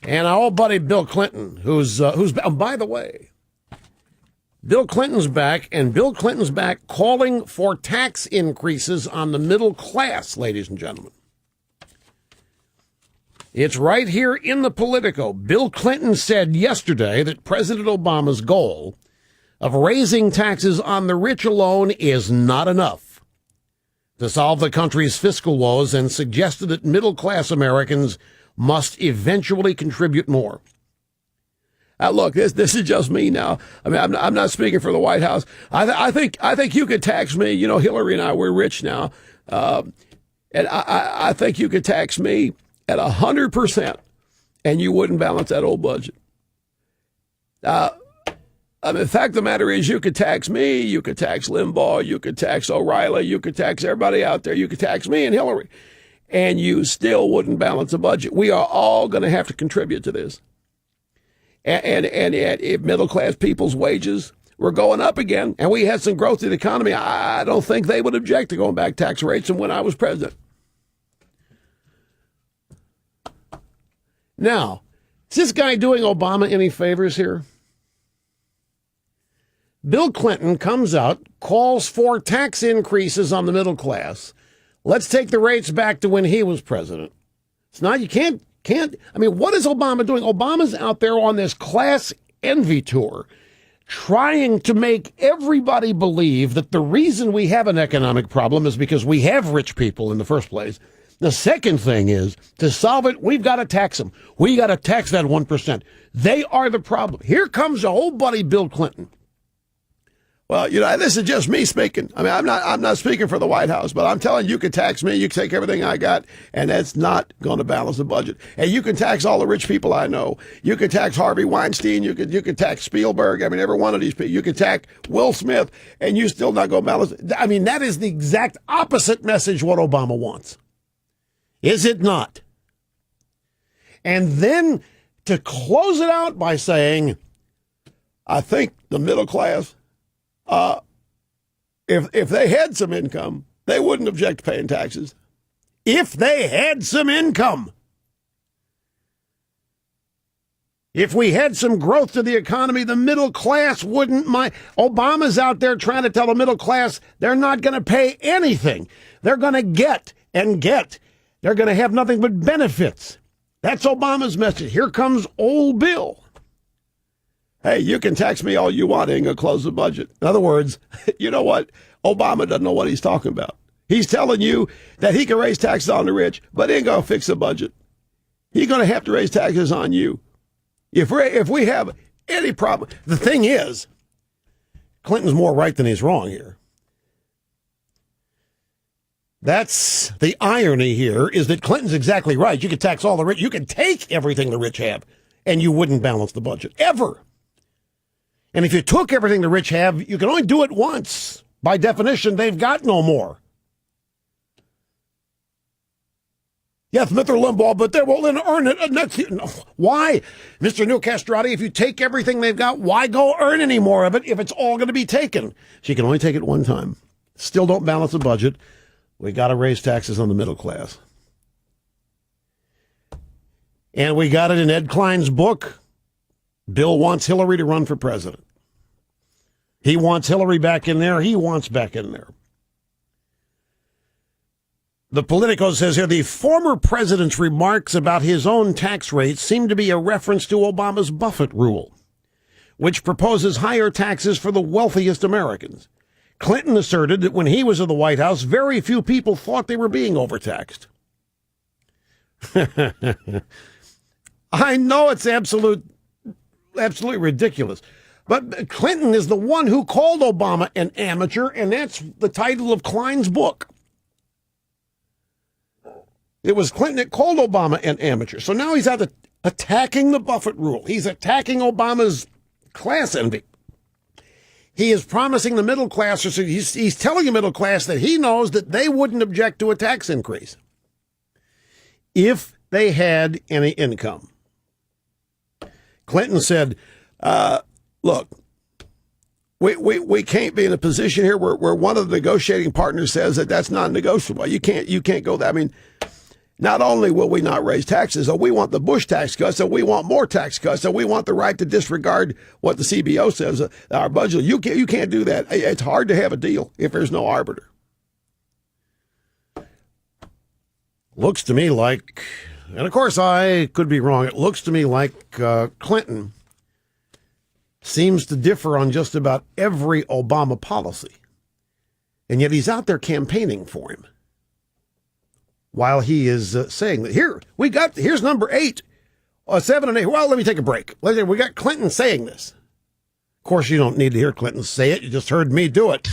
And our old buddy Bill Clinton, who's by the way, Bill Clinton's back, and Bill Clinton's back calling for tax increases on the middle class, ladies and gentlemen. It's right here in the Politico. Bill Clinton said yesterday that President Obama's goal of raising taxes on the rich alone is not enough to solve the country's fiscal woes, and suggested that middle-class Americans must eventually contribute more. Look, this is just me now. I mean, I'm not speaking for the White House. I think you could tax me. You know, Hillary and I, we're rich now, and I think you could tax me at 100%, and you wouldn't balance that old budget. I mean, the fact of the matter is, you could tax me, you could tax Limbaugh, you could tax O'Reilly, you could tax everybody out there, you could tax me and Hillary, and you still wouldn't balance the budget. We are all going to have to contribute to this. And if middle-class people's wages were going up again, and we had some growth in the economy, I don't think they would object to going back tax rates than when I was president. Now, is this guy doing Obama any favors here? Bill Clinton comes out, calls for tax increases on the middle class. Let's take the rates back to when he was president. It's not, you can't, I mean, what is Obama doing? Obama's out there on this class envy tour, trying to make everybody believe that the reason we have an economic problem is because we have rich people in the first place. The second thing is, to solve it, we've got to tax them. We got to tax that 1%. They are the problem. Here comes our old buddy Bill Clinton. Well, you know, this is just me speaking. I mean, I'm not speaking for the White House, but I'm telling you, could tax me, you can take everything I got, and that's not going to balance the budget. And you can tax all the rich people I know. You could tax Harvey Weinstein. You could tax Spielberg. I mean, every one of these people. You could tax Will Smith, and you still not going to balance. I mean, that is the exact opposite message what Obama wants. Is it not? And then to close it out by saying, I think the middle class, if they had some income, they wouldn't object to paying taxes. If they had some income. If we had some growth to the economy, the middle class wouldn't mind. Obama's out there trying to tell the middle class they're not going to pay anything. They're going to get and get. They're going to have nothing but benefits. That's Obama's message. Here comes old Bill. Hey, you can tax me all you want, ain't gonna close the budget. In other words, you know what? Obama doesn't know what he's talking about. He's telling you that he can raise taxes on the rich, but ain't gonna fix the budget. He's gonna have to raise taxes on you. If we have any problem, the thing is, Clinton's more right than he's wrong here. That's the irony here, is that Clinton's exactly right. You could tax all the rich. You could take everything the rich have, and you wouldn't balance the budget, ever. And if you took everything the rich have, you can only do it once. By definition, they've got no more. Yes, Mr. Limbaugh, but they will then earn it next year. No. Why? Mr. New Castrati, if you take everything they've got, why go earn any more of it if it's all going to be taken? So you can only take it one time. Still don't balance the budget. We got to raise taxes on the middle class. And we got it in Ed Klein's book. Bill wants Hillary to run for president. He wants Hillary back in there. He wants back in there. The Politico says here, the former president's remarks about his own tax rates seem to be a reference to Obama's Buffett rule, which proposes higher taxes for the wealthiest Americans. Clinton asserted that when he was in the White House, very few people thought they were being overtaxed. I know it's absolutely ridiculous. But Clinton is the one who called Obama an amateur, and that's the title of Klein's book. It was Clinton that called Obama an amateur. So now he's out attacking the Buffett rule. He's attacking Obama's class envy. He is promising the middle class, or he's telling the middle class that he knows that they wouldn't object to a tax increase if they had any income. Clinton said, look, we can't be in a position here where one of the negotiating partners says that that's non-negotiable. You can't go that. I mean, Not only will we not raise taxes, so we want the Bush tax cuts, so we want more tax cuts, so we want the right to disregard what the CBO says, our budget. You can't do that. It's hard to have a deal if there's no arbiter. Looks to me like, and of course I could be wrong, it looks to me like Clinton seems to differ on just about every Obama policy. And yet he's out there campaigning for him, while he is saying that here's number 8, 7 and 8. Well, let me take a break. We got Clinton saying this. Of course, you don't need to hear Clinton say it. You just heard me do it.